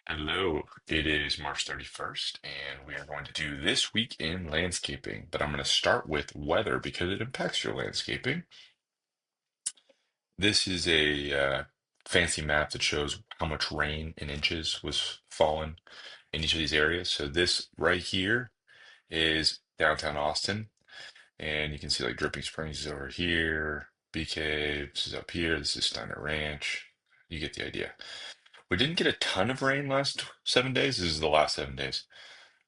Hello, it is March 31st, and we are going to do this week in landscaping. But I'm going to start with weather because it impacts your landscaping. This is a fancy map that shows how much rain in inches was fallen in each of these areas. So this right here is downtown Austin, and you can see like Dripping Springs is over here, Bee Caves is up here, this is Steiner Ranch. You get the idea. We didn't get a ton of rain last 7 days. This is the last 7 days.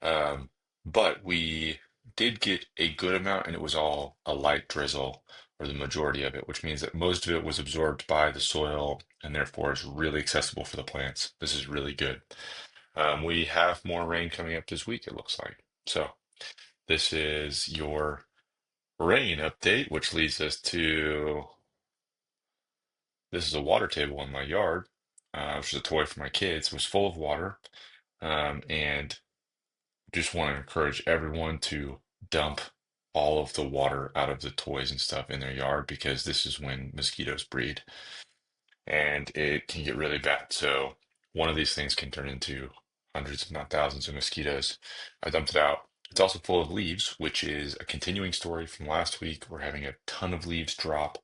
Um, but we did get a good amount, and it was all a light drizzle, or the majority of it, which means that most of it was absorbed by the soil and therefore is really accessible for the plants. This is really good. We have more rain coming up this week, it looks like. So this is your rain update, which leads us to this is a water table in my yard, which is a toy for my kids. It was full of water. And just want to encourage everyone to dump all of the water out of the toys and stuff in their yard because this is when mosquitoes breed and it can get really bad. So one of these things can turn into hundreds, if not thousands, of mosquitoes. I dumped it out. It's also full of leaves, which is a continuing story from last week. We're having a ton of leaves drop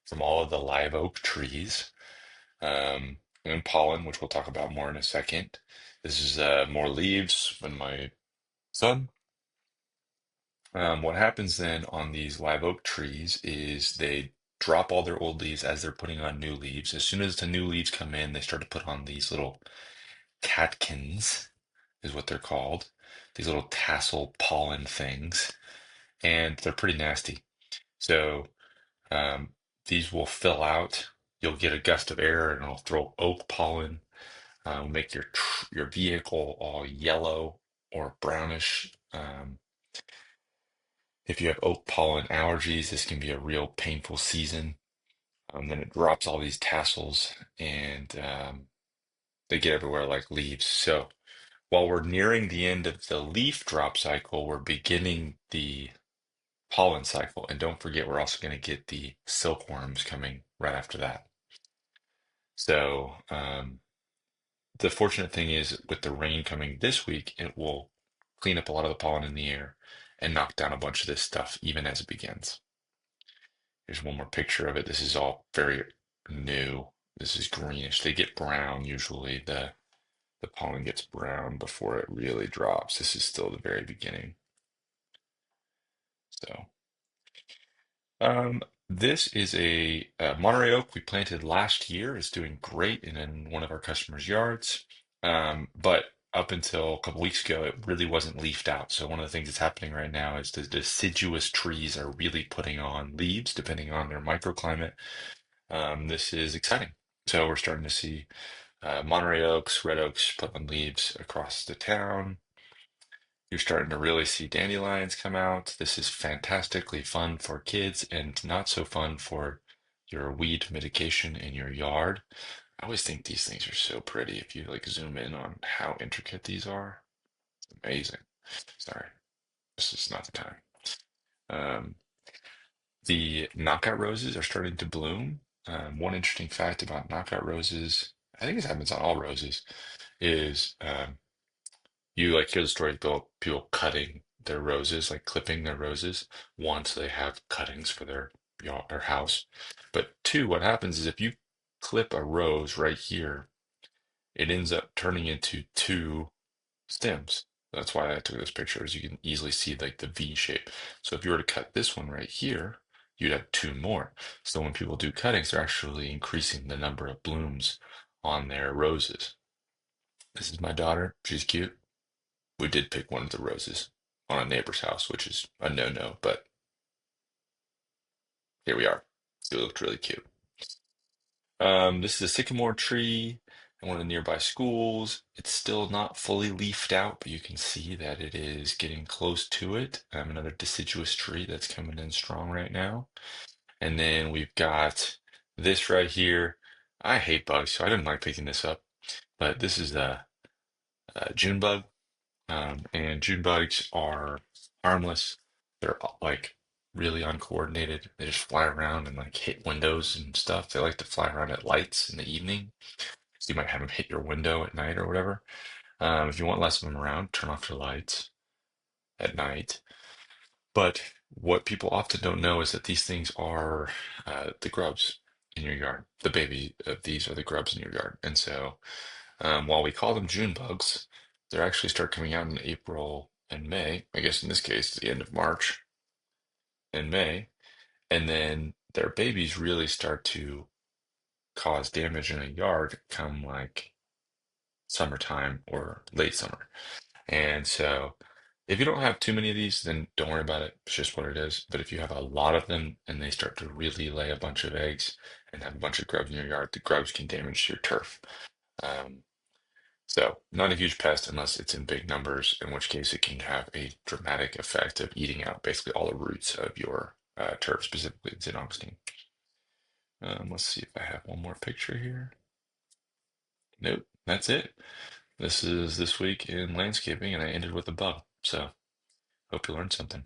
from all of the live oak trees, and pollen, which we'll talk about more in a second. This is more leaves when my son. What happens then on these live oak trees is they drop all their old leaves as they're putting on new leaves. As soon as the new leaves come in, they start to put on these little catkins, is what they're called. These little tassel pollen things, and they're pretty nasty. So um, these will fill out. You'll get a gust of air, and it'll throw oak pollen, make your vehicle all yellow or brownish. If you have oak pollen allergies, this can be a real painful season. Then it drops all these tassels and they get everywhere like leaves. So while we're nearing the end of the leaf drop cycle, we're beginning the pollen cycle. And don't forget, we're also going to get the silkworms coming right after that. So the fortunate thing is with the rain coming this week, it will clean up a lot of the pollen in the air and knock down a bunch of this stuff even as it begins. Here's one more picture of it. This is all very new. This is greenish. They get brown usually. The pollen gets brown before it really drops. This is still the very beginning. So, this is a Monterey oak we planted last year. It's doing great in one of our customers' yards. But up until a couple weeks ago, it really wasn't leafed out. So one of the things that's happening right now is the deciduous trees are really putting on leaves, depending on their microclimate. This is exciting. So we're starting to see Monterey oaks, red oaks put on leaves across the town. You're starting to really see dandelions come out. This is fantastically fun for kids and not so fun for your weed mitigation in your yard. I always think these things are so pretty if you like zoom in on how intricate these are. Amazing. Sorry, this is not the time. Um, The knockout roses are starting to bloom. One interesting fact about knockout roses, I think this happens on all roses, is you like hear the story about people cutting their roses, like clipping their roses once they have cuttings for their yard or house. But two, what happens is if you clip a rose right here, it ends up turning into two stems. That's why I took those pictures. You can easily see like the V shape. So if you were to cut this one right here, you'd have two more. So when people do cuttings, they're actually increasing the number of blooms on their roses. This is my daughter. She's cute. We did pick one of the roses on a neighbor's house, which is a no-no, but here we are. It looked really cute. This is a sycamore tree in one of the nearby schools. It's still not fully leafed out, but you can see that it is getting close to it. Another deciduous tree that's coming in strong right now. And then we've got this right here. I hate bugs, so I didn't like picking this up, but this is a June bug. And June bugs are harmless. They're like really uncoordinated. They just fly around and like hit windows and stuff. They like to fly around at lights in the evening. So you might have them hit your window at night or whatever. If you want less of them around, turn off your lights at night. But what people often don't know is that these things are the grubs in your yard. The baby of these are the grubs in your yard. And so while we call them June bugs, they actually start coming out in April and May. I guess in this case, the end of March and May. And then their babies really start to cause damage in a yard come like summertime or late summer. And so if you don't have too many of these, then don't worry about it. It's just what it is. But if you have a lot of them and they start to really lay a bunch of eggs and have a bunch of grubs in your yard, the grubs can damage your turf. Um, so not a huge pest unless it's in big numbers, in which case it can have a dramatic effect of eating out basically all the roots of your turf, specifically in St. Augustine. Let's see if I have one more picture here. Nope, that's it. This is this week in landscaping, and I ended with a bug. So hope you learned something.